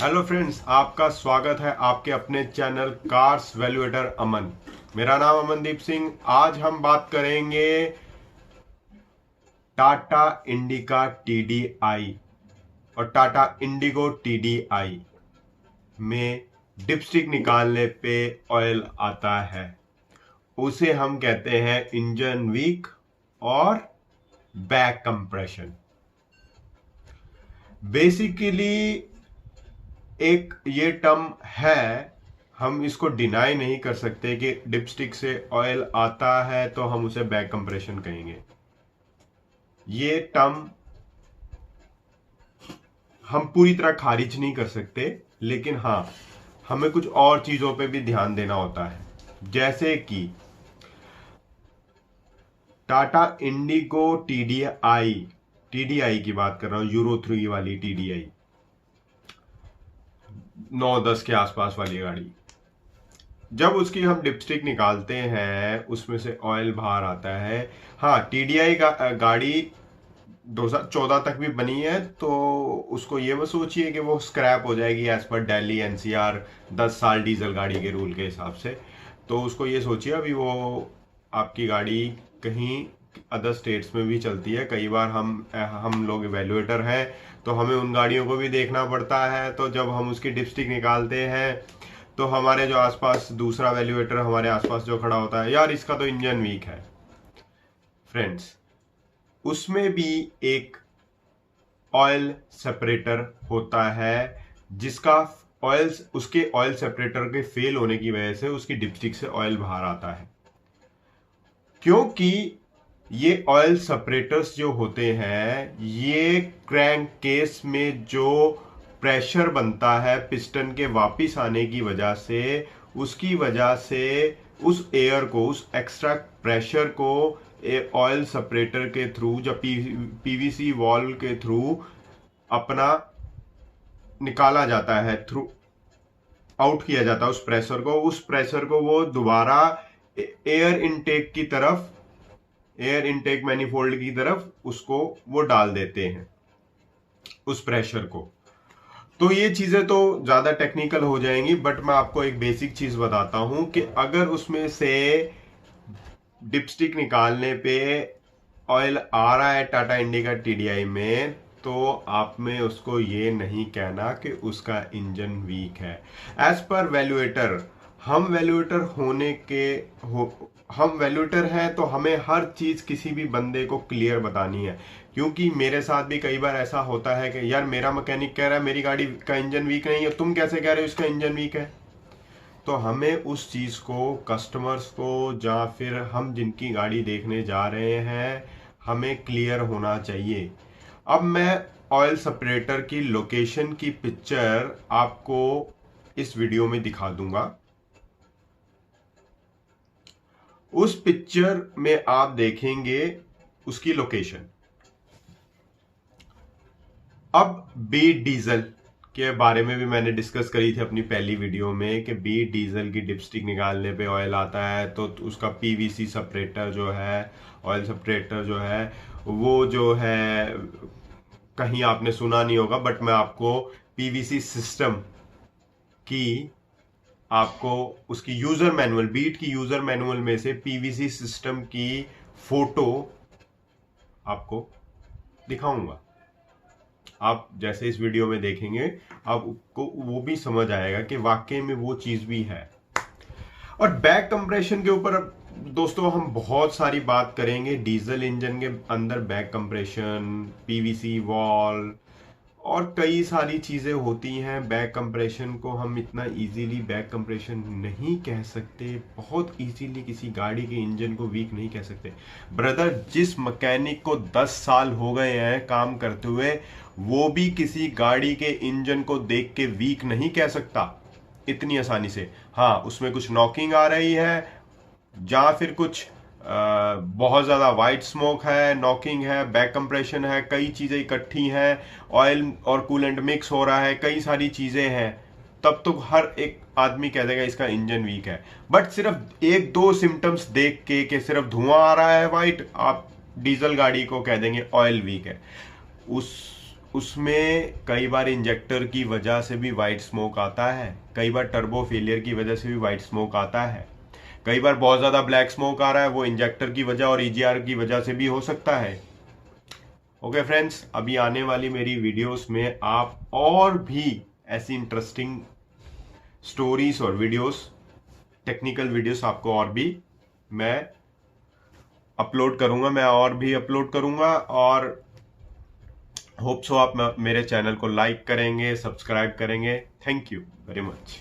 Hello friends, आपका स्वागत है आपके अपने चैनल कार्स वैल्यूएटर अमन। मेरा नाम अमनदीप सिंह। आज हम बात करेंगे टाटा इंडिका टीडीआई और टाटा इंडिगो टीडीआई में डिपस्टिक निकालने पे ऑयल आता है, उसे हम कहते हैं इंजन वीक और बैक कंप्रेशन। बेसिकली एक ये टर्म है, हम इसको डिनाई नहीं कर सकते कि डिपस्टिक से ऑयल आता है तो हम उसे बैक कंप्रेशन कहेंगे। ये टर्म हम पूरी तरह खारिज नहीं कर सकते, लेकिन हाँ, हमें कुछ और चीजों पे भी ध्यान देना होता है। जैसे कि टाटा इंडिगो टीडीआई टीडीआई की बात कर रहा हूं, यूरो 3 वाली टीडीआई 9-10 के आसपास वाली गाड़ी। जब उसकी हम डिपस्टिक निकालते हैं, उसमें से ऑयल बाहर आता है। हाँ, टीडीआई का गाड़ी 2014 तक भी बनी है, तो उसको ये मत सोचिए कि वो स्क्रैप हो जाएगी एज पर दिल्ली एनसीआर 10 साल डीजल गाड़ी के रूल के हिसाब से। तो उसको ये सोचिए, अभी वो आपकी गाड़ी कहीं अदर स्टेट्स में भी चलती है। कई बार हम लोग इवेल्युएटर हैं, तो हमें उन गाड़ियों को भी देखना पड़ता है। तो जब हम उसकी डिपस्टिक निकालते हैं, तो हमारे जो आसपास दूसरा वैल्यूएटर हमारे आसपास जो खड़ा होता है, यार इसका तो इंजन वीक है। फ्रेंड्स, उसमें भी एक ऑयल सेपरेटर होता है, जिसका उसके ऑयल सेपरेटर के फेल होने की वजह से उसकी डिपस्टिक से ऑयल बाहर आता है। क्योंकि ये ऑयल सेपरेटर्स जो होते हैं, ये क्रैंक केस में जो प्रेशर बनता है पिस्टन के वापिस आने की वजह से, उसकी वजह से उस एयर को, उस एक्स्ट्रा प्रेशर को ऑयल सेपरेटर के थ्रू, जब पीवीसी वॉल्व के थ्रू अपना निकाला जाता है, थ्रू आउट किया जाता है उस प्रेशर को वो दोबारा एयर इनटेक मैनिफोल्ड की तरफ उसको वो डाल देते हैं, उस प्रेशर को। तो ये चीजें तो ज्यादा टेक्निकल हो जाएंगी, बट मैं आपको एक बेसिक चीज बताता हूं कि अगर उसमें से डिपस्टिक निकालने पे ऑयल आ रहा है टाटा इंडिका टीडीआई में, तो आप में उसको ये नहीं कहना कि उसका इंजन वीक है। एज पर वैल्यूएटर, हम वैल्यूएटर हैं, तो हमें हर चीज किसी भी बंदे को क्लियर बतानी है। क्योंकि मेरे साथ भी कई बार ऐसा होता है कि यार मेरा मैकेनिक कह रहा है मेरी गाड़ी का इंजन वीक नहीं है, तुम कैसे कह रहे हो इसका इंजन वीक है। तो हमें उस चीज को, कस्टमर्स को, या फिर हम जिनकी गाड़ी देखने जा रहे हैं, हमें क्लियर होना चाहिए। अब मैं ऑयल सेपरेटर की लोकेशन की पिक्चर आपको इस वीडियो में दिखा दूंगा। उस पिक्चर में आप देखेंगे उसकी लोकेशन। अब बी डीजल के बारे में भी मैंने डिस्कस करी थी अपनी पहली वीडियो में कि बी डीजल की डिपस्टिक निकालने पे ऑयल आता है, तो उसका पीवीसी सेपरेटर जो है, ऑयल सेपरेटर जो है, वो जो है, कहीं आपने सुना नहीं होगा, बट मैं आपको पीवीसी सिस्टम की, आपको उसकी यूजर मैनुअल, बीट की यूजर मैनुअल में से पीवीसी सिस्टम की फोटो आपको दिखाऊंगा। आप जैसे इस वीडियो में देखेंगे, आपको वो भी समझ आएगा कि वाकई में वो चीज भी है। और बैक कंप्रेशन के ऊपर दोस्तों हम बहुत सारी बात करेंगे। डीजल इंजन के अंदर बैक कंप्रेशन, पीवीसी वॉल और कई सारी चीजें होती हैं। बैक कंप्रेशन को हम इतना इजीली बैक कंप्रेशन नहीं कह सकते, बहुत इजीली किसी गाड़ी के इंजन को वीक नहीं कह सकते। ब्रदर, जिस मैकेनिक को 10 साल हो गए हैं काम करते हुए, वो भी किसी गाड़ी के इंजन को देख के वीक नहीं कह सकता इतनी आसानी से। हाँ, उसमें कुछ नॉकिंग आ रही है, या फिर कुछ बहुत ज़्यादा वाइट स्मोक है, नॉकिंग है, बैक कंप्रेशन है, कई चीज़ें इकट्ठी हैं, ऑयल और कूलेंट मिक्स हो रहा है, कई सारी चीज़ें हैं, तब तो हर एक आदमी कह देगा इसका इंजन वीक है। बट सिर्फ एक दो सिम्टम्स देख के सिर्फ धुआं आ रहा है वाइट, आप डीजल गाड़ी को कह देंगे ऑयल वीक है। उसमें कई बार इंजेक्टर की वजह से भी वाइट स्मोक आता है, कई बार टर्बो फेलियर की वजह से भी वाइट स्मोक आता है, कई बार बहुत ज़्यादा ब्लैक स्मोक आ रहा है, वो इंजेक्टर की वजह और ईजीआर की वजह से भी हो सकता है। ओके फ्रेंड्स, अभी आने वाली मेरी वीडियोस में आप और भी ऐसी इंटरेस्टिंग स्टोरीज और वीडियोस, टेक्निकल वीडियोस आपको और भी मैं अपलोड करूंगा, मैं और भी अपलोड करूंगा। और होप सो आप मेरे चैनल को लाइक करेंगे, सब्सक्राइब करेंगे। Thank you very much.